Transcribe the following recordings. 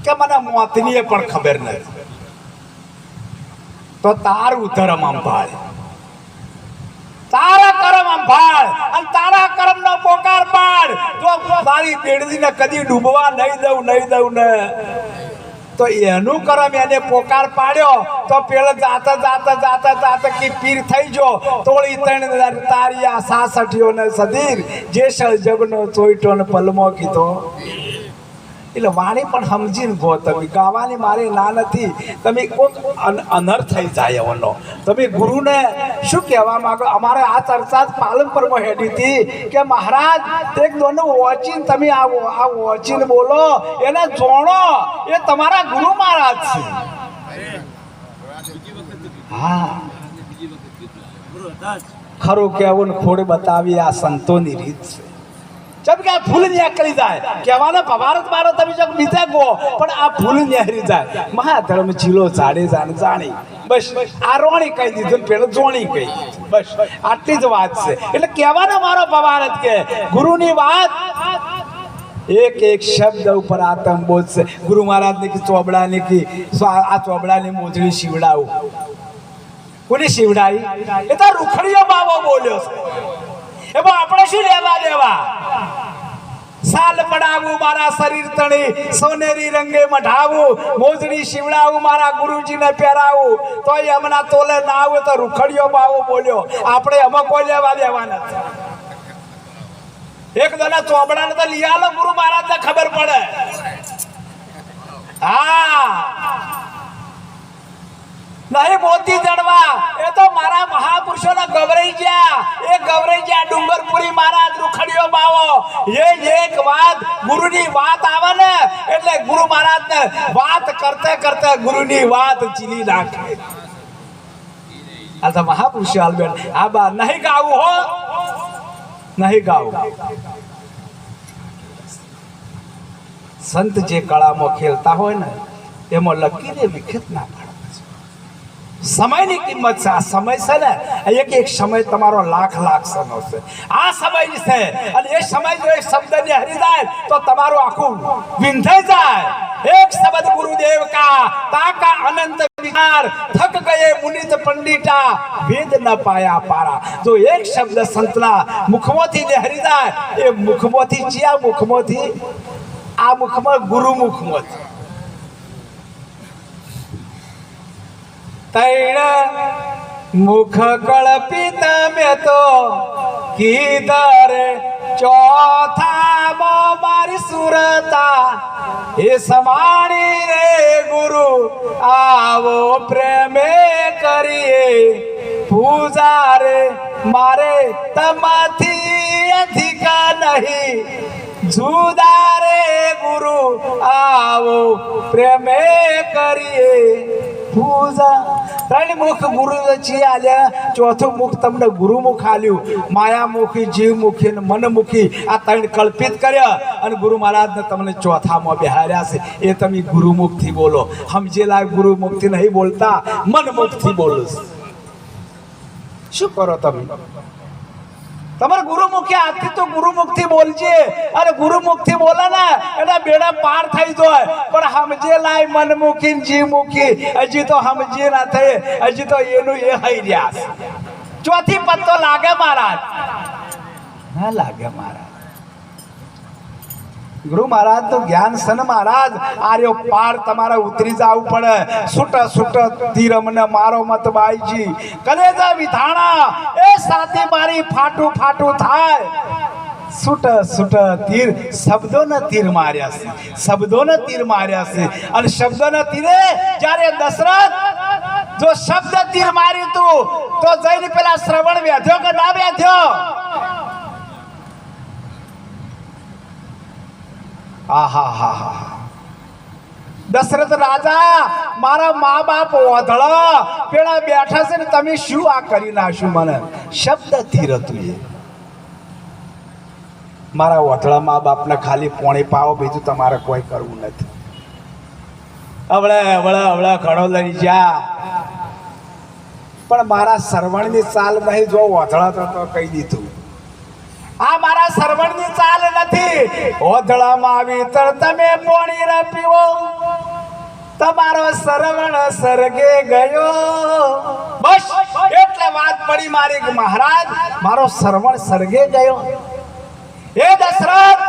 કે મને મોતની પણ ખબર નથી. તો તારું ધર્મ અંભાળ, તારા કર્મ અંભાળ અને તારા કર્મ નો પોકાર પાડ. જો તારી પેઢીને કદી ડૂબવા નહીં દઉં ને તો એનું કર્મ એને પોકાર પાડ્યો તો પેલો જાતા કે પીર થઈ જો તોળી 3000 તારિયા 66 ને સદીર જેસળ જગનો ચોઈટો ને પલમો કીધો. એટલે વાણી પણ સમજીને ગો તમે. ગાવાની મારી ના નથી. તમે કોઈક અનર્થ થઈ જાય એનો. તમે ગુરુને શું કહેવા માંગો? અમારે આ ચર્ચા પાલનપુરમાં હેડી હતી કે મહારાજ એક દોનું વોચીને તમે આ વોચીને બોલો એને જોણો, એ તમારા ગુરુ મહારાજ છે. હા, ખરું કહેવું ને ખોડ બતાવી આ સંતોની રીત છે. जब क्या फूल निकली जाए कहवाना भारत मारो तभी जब बीते गो पण आ फूल निहरी जाए. महाधर्म चीलो जाड़े जानी बस आ रोणी कही दीधું પેલો જોણી કહી. બસ આટલી જ વાત છે. એટલે કહેવાનો મારો ભારત કે ગુરુની વાત एक एक शब्द ऊपर आतम बोध से. गुरु महाराज ने की चोबड़ा ने की आ चोबड़ा ने मोजड़ी शिवડાવું. કોની શિવડાઈ? એ તો રૂખડીયો બાવો બોલ્યો છે. એમાં આપણે શું લેવા દેવા? સાલ પડાવું મારા શરીર તણી, સોનેરી રંગે મઢાવું, મોજડી શિવડાવું મારા ગુરુજીને પહેરાવું, તો એમના તોલે ના આવે તો રૂખડીયો બાવો બોલ્યો. આપણે એમાં કોઈ લેવા દેવા નથી. એક દોના ચોબડાને તો લઈ આલો, ગુરુ મહારાજને ખબર પડે. હા, નહીં મોતી જડવા એ તો મારા મહાપુરુષોને ગવરાઈ ગયા. એ ગવરાઈ ગયા ડુંગરપુરી મહારાજ રૂખડીયો બાવો. એ એક વાત ગુરુની વાત આવે ને એટલે ગુરુ મહારાજને વાત કરતે કરતે ગુરુની વાત ચીલી નાખે. આ તો મહાપુરુષો આલબેન આ બા નહીં ગાવું હો, નહીં ગાવું. સંત જે કળામાં ખેલતા હોય ને એમાં લકીરે વિખેત ના પડે. સમયની કિંમત છે. આ સમય છે ને એક સમય તમારો લાખ સમય છે. આ સમય છે અને એ સમય જો એક શબ્દને હરી જાય તો તમારું આખું વિંધાઈ જાય. એક શબ્દ ગુરુદેવ કા તાકા અનંત વિચાર થક ગયે મુનિત પંડિતા વેદ ન પાયા પારા. જો એક શબ્દ સંતના મુખમાંથી ને હરી જાય એ મુખમાંથી ચિયા મુખમાંથી? આ મુખમાં ગુરુ મુખમાંથી. तैण मुख कल्पित में तो किधर चौथा मारी सुरता हे समाणी रे गुरु आवो प्रेमे करिए पूजा रे मारे तमथी अधिका नहीं जुदा रे गुरु आवो प्रेमे करिए પૂજા. ત્રણ મુખ ગુરુજી આલ્યા, ચોથું મુખ તમને ગુરુમુખ આલ્યું. માયામુખી, જીવમુખી ને મનમુખી આ ત્રણ કલ્પિત કર્યા અને ગુરુ મહારાજને તમને ચોથામાં બેહાર્યા છે. એ તમે ગુરુમુખથી બોલો. સમજેલા ગુરુમુખથી નહીં બોલતા, મનમુખથી બોલો. શું કરો તમે? તમારે ગુરુમુખી આજથી તો ગુરુમુખથી બોલજે. અને ગુરુમુખથી બોલે ને એના બેડા પાર થઈ જાય. પણ સમજે લાય મનમુખી જીવમુખી હજી તો સમજે ના થઈ. હજી તો એનું એ હઈ રહ્યા છે. ચોથી પત્તો લાગે મહારાજ? ના લાગે મહારાજ. ગુરુ મહારાજ તો જ્ઞાન સન મહારાજ આર્યો પાર તમારે ઉતરી જવું પડે. છૂટ તીરમને મારો મત બાઈજી કલેજા વિધાણા એ સાથી મારી ફાટું થાય. છૂટ તીર શબ્દોને તીર માર્યા છે. શબ્દોને તીર માર્યા છે. અને શબ્દોને તીરે જ્યારે દશરથ જો શબ્દ તીર માર્યું તું તો જઈને પેલા શ્રવણ વ્યાધ્યો કે ના વ્યાધ્યો? દશરથ રાજા મારા મા બાપ ઓધળા પેલા બેઠા છે ને તમે શું આ કરી નાખ્યું? મને શબ્દ તીર હતું. એ મારા ઓધળા મા બાપને ખાલી પોણી પાવો, બીજું તમારે કોઈ કરવું નથી. અવળે ઘણો લઈ જા. પણ મારા સરવણની ચાલ નહીં. જો ઓધળા તો કહી દીધું આ મારા સરવણની ચાલ નથી. ઓધળામાં આવી તર તમે પોણી ન પીવો તમારો સરવણ સરગે ગયો. બસ એટલે વાત પડી મારી કે મહારાજ મારો સરવણ સરગે ગયો. હે દશરથ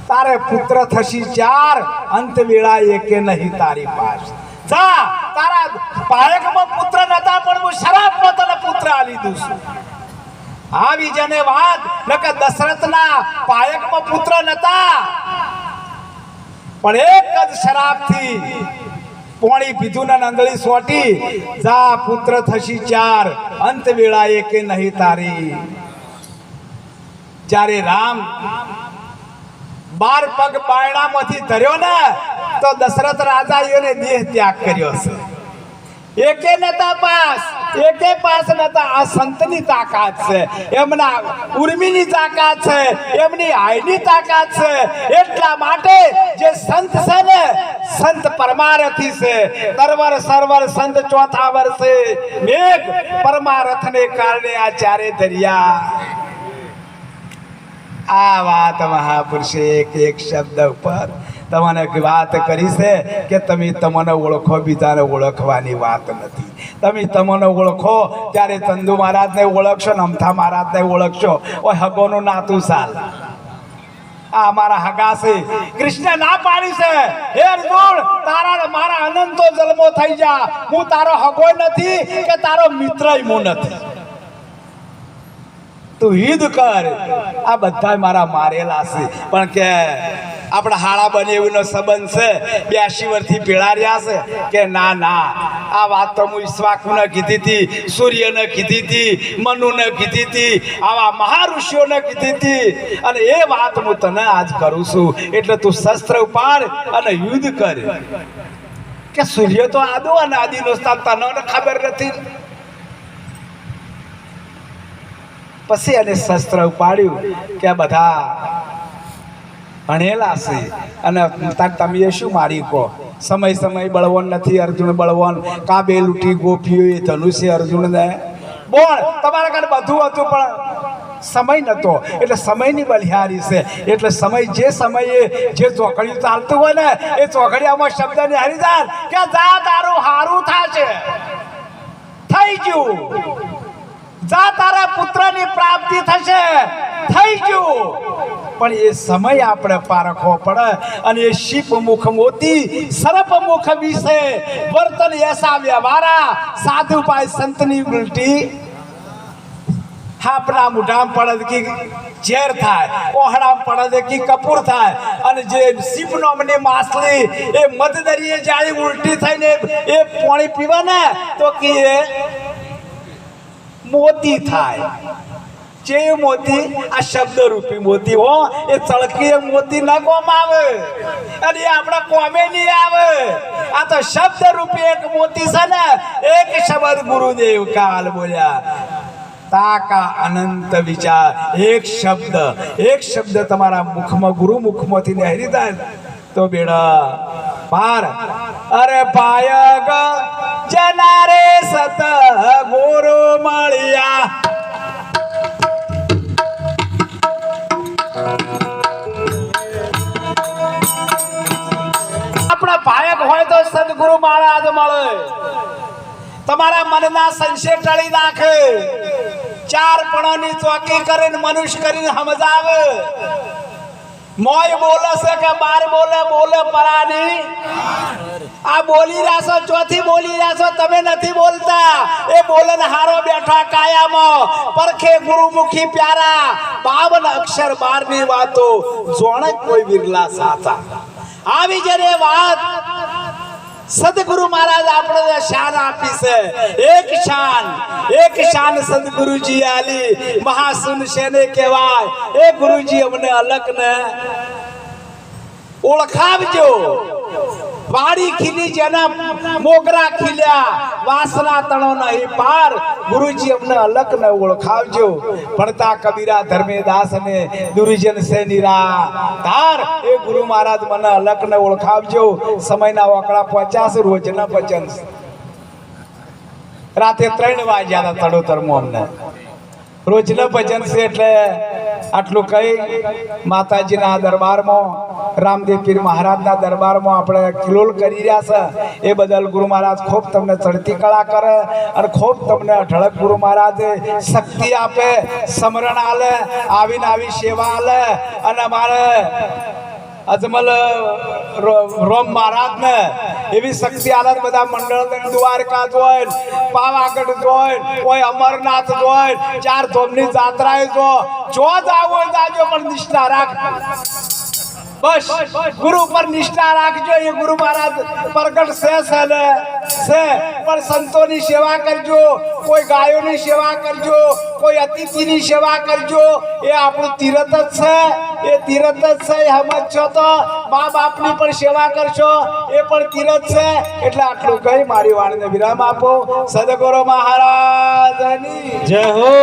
તારે પુત્ર થશી 4 અંત વેળા એકે નહીં તારી પાસ. જા તારા પાયકમાં પુત્ર નતા પણ હું શરાબમાં તને પુત્ર આલી દઉં છું. આવી જને વાત નકે દશરથના પાયકમાં પુત્ર નતા પણ એક જ શરાબથી પોણી પીધું ને નંદળી સોટી. જા પુત્ર થશી 4 અંત વેળા એકે નહીં તારી. જ્યારે રામ 12 પગ બાયણામાંથી ધર્યો ને તો દશરથ રાજાએ દેહ ત્યાગ કર્યો છે. એકે નતા પાસ, એકે પાસ નતા. આ સંતની તાકાત છે, એમના ઉર્મિની તાકાત છે, એમની હાઈની તાકાત છે. એટલા માટે જે સંત છે ને સંત પરમારથી છે. તરવર સરવર સંત ચોથા વર્ષે મેઘ પરમારથને કારણે આ ચારે દરિયા. આ વાત મહાપુરુષે એક શબ્દ ઉપર તમને વાત કરી છે કે તમે તમને ઓળખો, બીજાને ઓળખવાની વાત નથી. તમે તમને ઓળખો ત્યારે ચંદુ મહારાજને ઓળખશો ને અમથા મહારાજને ઓળખશો. ઓય હગોનું નાતું સાલ આ અમારા હગા છે. કૃષ્ણ ના પાડી છે હે અર્જુન તારા મારા અનંતો જન્મો થઈ જા, હું તારો હગો નથી કે તારો મિત્રય હું નથી. તું હિદ કર. આ બધા મારા મારેલા છે પણ કે આપણા હાડા બને એવોનો સંબંધ છે. 82 વર્ષથી પેલા રહ્યા છે કે ના ના આ વાત તો હું ઈશ્વાકુને કીધી હતી, સૂર્યને કીધી હતી, મનુને કીધી હતી, આવા મહાઋષિઓને કીધી હતી. અને એ વાત હું તને આજ કરું છું. એટલે તું શસ્ત્ર ઉપાડ અને યુદ્ધ કર. કે સૂર્ય તો આદો અને આદિનો સ્થાન તને ખબર નથી. પછી એને શસ્ત્ર ઉપાડ્યું કે બધા ભણેલા છે અને તમે શું મારી કહો. સમય સમય બળવાન નથી. અર્જુન બળવાન કાબે લૂંટી ગોપીઓ એ ધનુષ્ય અર્જુનને બોલ તમારા ઘરે બધું હતું પણ સમય નતો. એટલે સમયની બલિહારી છે. એટલે સમય જે સમયે જે ચોકડીયું ચાલતું હોય ને એ ચોકડીયામાં શબ્દને હારી જાય કે જા તારું હારું થશે, થઈ ગયું. જા તારા પુત્રની પ્રાપ્તિ થશે, થઈ ગયું. પણ એ સમય આપણે પારખવો પડે. અને એ શીપ મુખ મોતી સર્પ મુખ વિશે વર્તન એસા વ્યવહારા સાધુ પાય સંતની ઉલટી. આપણા મુઢામ પડે કે ઝેર થાય, ઓહડામ પડે કે કપૂર થાય. અને જે શીપ નામની માછલી એ મધદરીએ જાય ઉલટી થઈને એ પાણી પીવે ને તો કે મોતી થાય. જે મોતી આ શબ્દ રૂપી મોતી હો. એ ચળકી મોતી ન કોમ આવે અને આપણા કોમે નહીં આવે. આ તો શબ્દ રૂપી એક મોતી છે ને. એક શબ્દ ગુરુદેવ કાલ બોલ્યા તાકા અનંત વિચાર. એક શબ્દ તમારા મુખમાં ગુરુ મુખમાંથી નહેરી જાય તો બેડા પાર. અરે પાયગ જનારે સત ગુરુ મળ્યા. આપણા પાયક હોય તો સદગુરુ મહારાજ મળે. તમારા મનના સંશય ટળી નાખે. 4 પણોની ચોકી કરીને મનુષ્ય કરીને સમજાવે. મોય બોલે છે કે બાર બોલે પરાની. આ બોલી રહ્યા છો, ચોથી બોલી રહ્યા છો, તમે નથી બોલતા. એ બોલન હારો બેઠા કાયામાં પરખે ગુરુમુખી પ્યારા. 52 અક્ષર 12ની વાતો જોણે કોઈ વિરલા સાચા. આવી જને વાત સદગુરુ મહારાજ આપણે શાન આપી છે. એક શાન સદગુરુજી આલી મહાસુન શેને કહેવાય. એ ગુરુજી અમને અલગ ને ઓળખાવજો. વાડી ખીલી જેના મોગરા ખીલ્યા વાસના તણો નહીં પાર. ગુરુજી અમને અલગ ને ઓળખાવજો. ભણતા કબીરા ધર્મેદાસ અને દુર્જન સે નિરા ધાર. એ ગુરુ મહારાજ મને અલગ ને ઓળખાવજો. સમયના વકડા 50 રોજના ભજન. રાતે 3 વાગ્યા હતા તડોતરમાં અમને રોજના ભજન છે. એટલે આટલું કહી માતાજીના દરબારમાં રામદેવ પીર મહારાજના દરબારમાં આપણે કિલોલ કરી રહ્યા છે એ બદલ ગુરુ મહારાજ ખૂબ તમને ચડતી કળા કરે અને ખૂબ તમને અઢળક ગુરુ મહારાજ શક્તિ આપે, સમરણ આલે, આવીને આવી સેવા આલે. અને અમારે અજમલ રોમ મહારાજને એવી શક્તિ આલત બધા મંડળ દ્વારકા જોઈ, પાવાગઢ જોઈ, કોઈ અમરનાથ જોઈ, 4 ધામની જાત્રાએ જો જાવ હોય જાજો, પણ નિષ્ઠા રાખ. બસ ગુરુ પર નિષ્ઠા રાખજો. એ ગુરુ મહારાજ પ્રગટ છે પણ સંતોની સેવા કરજો, કોઈ ગાયોની સેવા કરજો, કોઈ અતિથિની સેવા કરજો. એ આપણું તીરથ જ છે, એ તીરથ જ છે. એ સમજો તો મા બાપની પણ સેવા કરશો, એ પણ તીરથ છે. એટલે આટલું કહી મારી વાણીને વિરામ આપો. સદગુરુ મહારાજની જય હો.